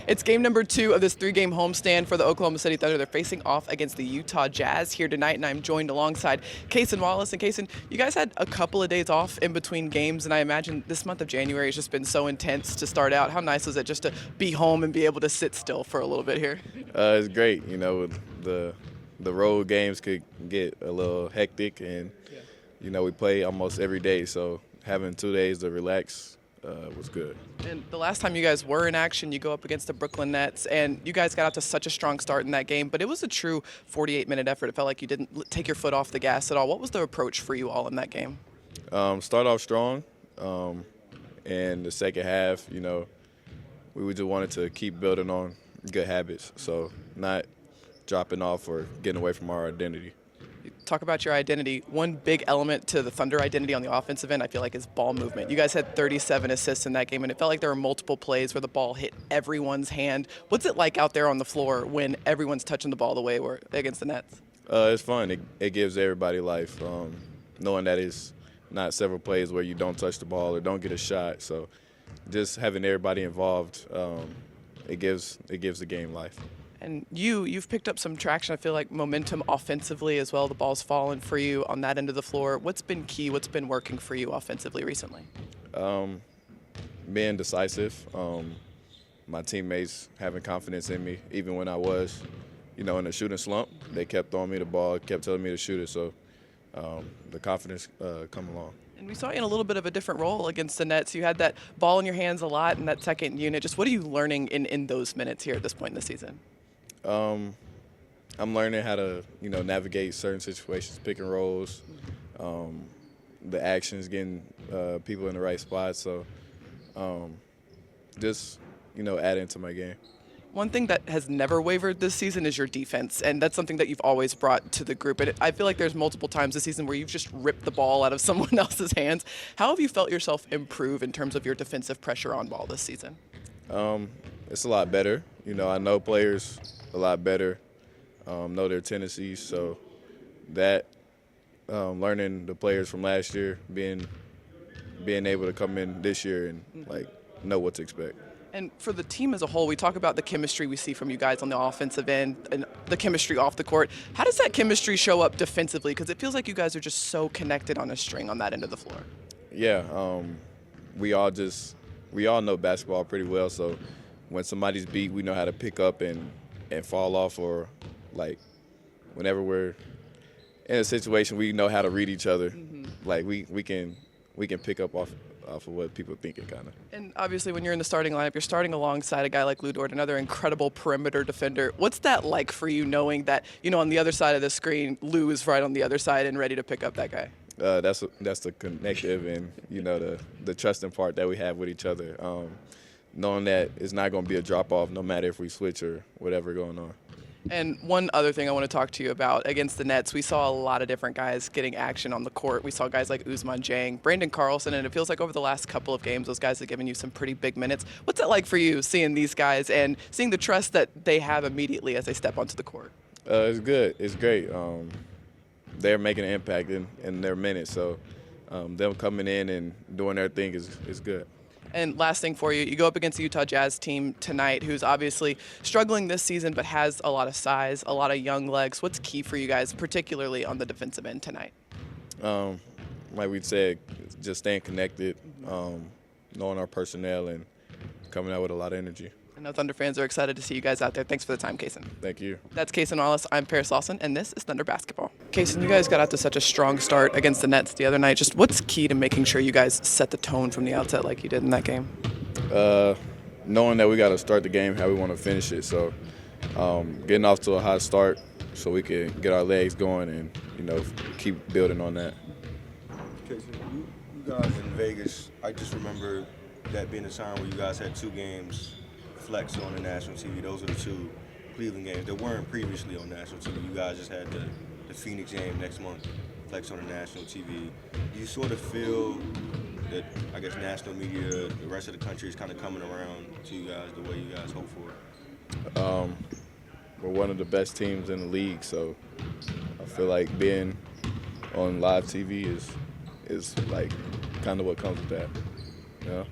It's game number 2 of this 3-game homestand for the Oklahoma City Thunder. They're facing off against the Utah Jazz here tonight, and I'm joined alongside Cason Wallace. And Cason, you guys had a couple of days off in between games, and I imagine this month of January has just been so intense to start out. How nice was it just to be home and be able to sit still for a little bit here? It's great. The road games could get a little hectic, and we play almost every day, so having 2 days to relax was good. And the last time you guys were in action, you go up against the Brooklyn Nets, and you guys got out to such a strong start in that game, but it was a true 48-minute effort. It felt like you didn't take your foot off the gas at all. What was the approach for you all in that game? Start off strong, and the second half, we just wanted to keep building on good habits, so not dropping off or getting away from our identity. Talk about your identity. One big element to the Thunder identity on the offensive end, I feel like, is ball movement. You guys had 37 assists in that game, and it felt like there were multiple plays where the ball hit everyone's hand. What's it like out there on the floor when everyone's touching the ball the way we're against the Nets? It's fun. It gives everybody life, knowing that it's not several plays where you don't touch the ball or don't get a shot. So just having everybody involved, it gives the game life. And you've picked up some traction, I feel like, momentum offensively as well. The ball's fallen for you on that end of the floor. What's been key? What's been working for you offensively recently? Being decisive. My teammates having confidence in me, even when I was, in a shooting slump. They kept throwing me the ball, kept telling me to shoot it. So the confidence come along. And we saw you in a little bit of a different role against the Nets. You had that ball in your hands a lot in that second unit. Just what are you learning in those minutes here at this point in the season? I'm learning how to, navigate certain situations, pick and rolls, the actions, getting people in the right spots. So just, adding to my game. One thing that has never wavered this season is your defense, and that's something that you've always brought to the group. And I feel like there's multiple times this season where you've just ripped the ball out of someone else's hands. How have you felt yourself improve in terms of your defensive pressure on ball this season? It's a lot better. I know players a lot better, know their tendencies. So that learning the players from last year, being able to come in this year and know what to expect. And for the team as a whole, we talk about the chemistry we see from you guys on the offensive end and the chemistry off the court. How does that chemistry show up defensively? Because it feels like you guys are just so connected on a string on that end of the floor. Yeah, we all know basketball pretty well. So when somebody's beat, we know how to pick up and fall off, or whenever we're in a situation, we know how to read each other. We can pick up off of what people thinking, kind of. And obviously when you're in the starting lineup, you're starting alongside a guy like Lou Dort, another incredible perimeter defender. What's that like for you, knowing that, on the other side of the screen, Lou is right on the other side and ready to pick up that guy? That's the connective and, the trusting part that we have with each other. Knowing that it's not going to be a drop-off no matter if we switch or whatever going on. And one other thing I want to talk to you about, against the Nets, we saw a lot of different guys getting action on the court. We saw guys like Ousmane Dieng, Brandon Carlson, and it feels like over the last couple of games, those guys have given you some pretty big minutes. What's it like for you seeing these guys and seeing the trust that they have immediately as they step onto the court? It's good. It's great. They're making an impact in their minutes, so them coming in and doing their thing is good. And last thing for you, you go up against the Utah Jazz team tonight, who's obviously struggling this season but has a lot of size, a lot of young legs. What's key for you guys, particularly on the defensive end tonight? Like we said, just staying connected, knowing our personnel, and coming out with a lot of energy. I know Thunder fans are excited to see you guys out there. Thanks for the time, Cason. Thank you. That's Cason Wallace. I'm Lawson, and this is Thunder Basketball. Cason, you guys got out to such a strong start against the Nets the other night. Just what's key to making sure you guys set the tone from the outset like you did in that game? Knowing that we got to start the game how we want to finish it. So getting off to a hot start so we can get our legs going and, keep building on that. Cason, you guys in Vegas, I just remember that being a time where you guys had 2 games flex on the national TV. Those are the 2 Cleveland games that weren't previously on national TV. You guys just had the Phoenix game next month flex on the national TV. Do you sort of feel that, I guess, national media, the rest of the country is kind of coming around to you guys the way you guys hope for? We're one of the best teams in the league, so I feel like being on live TV is kind of what comes with that.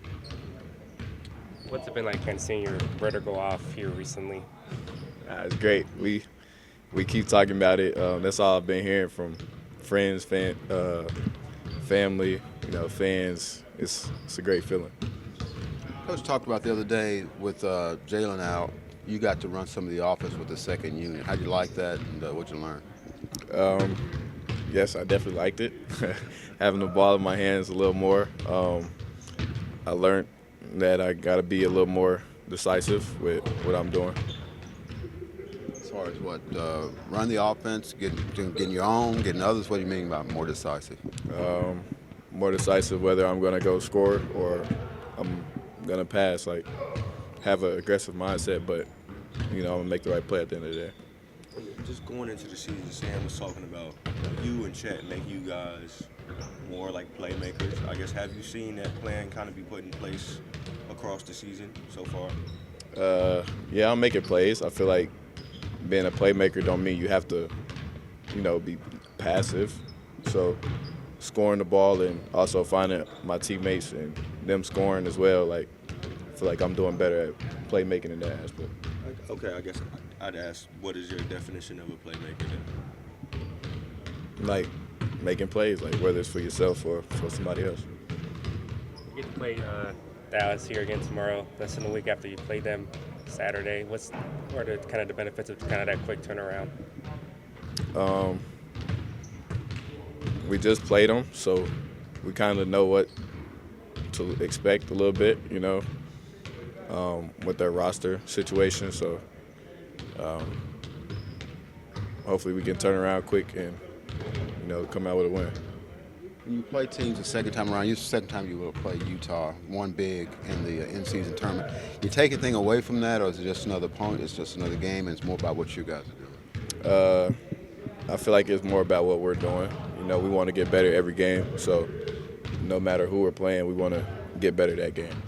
What's it been like kind of seeing your brother go off here recently? It's great. We keep talking about it. That's all I've been hearing from friends, family, fans. It's a great feeling. Coach talked about the other day with Jalen out. You got to run some of the offense with the second unit. How'd you like that, and what'd you learn? Yes, I definitely liked it. Having the ball in my hands a little more. I learned that I got to be a little more decisive with what I'm doing. As far as what, run the offense, getting your own, getting others. What do you mean by more decisive? More decisive whether I'm going to go score or I'm going to pass. Like, have an aggressive mindset, but, I'm going to make the right play at the end of the day. Just going into the season, Sam was talking about you and Chet make you guys more like playmakers. I guess, have you seen that plan kind of be put in place across the season so far? Yeah, I'm making plays. I feel like being a playmaker don't mean you have to, be passive. So scoring the ball and also finding my teammates and them scoring as well, like, I feel like I'm doing better at playmaking in that aspect. Okay, I guess I'd ask, what is your definition of a playmaker then? Like making plays, like whether it's for yourself or for somebody else. You get to play Dallas here again tomorrow. Less than a week after you played them Saturday. What are the kind of the benefits of kind of that quick turnaround? We just played them, so we kind of know what to expect a little bit, with their roster situation. So hopefully we can turn around quick and, come out with a win. When you play teams the second time around, the second time you will play Utah, one big in the in-season tournament. You take anything away from that, or is it just another opponent? It's just another game, and it's more about what you guys are doing? I feel like it's more about what we're doing. We want to get better every game, so no matter who we're playing, we want to get better that game.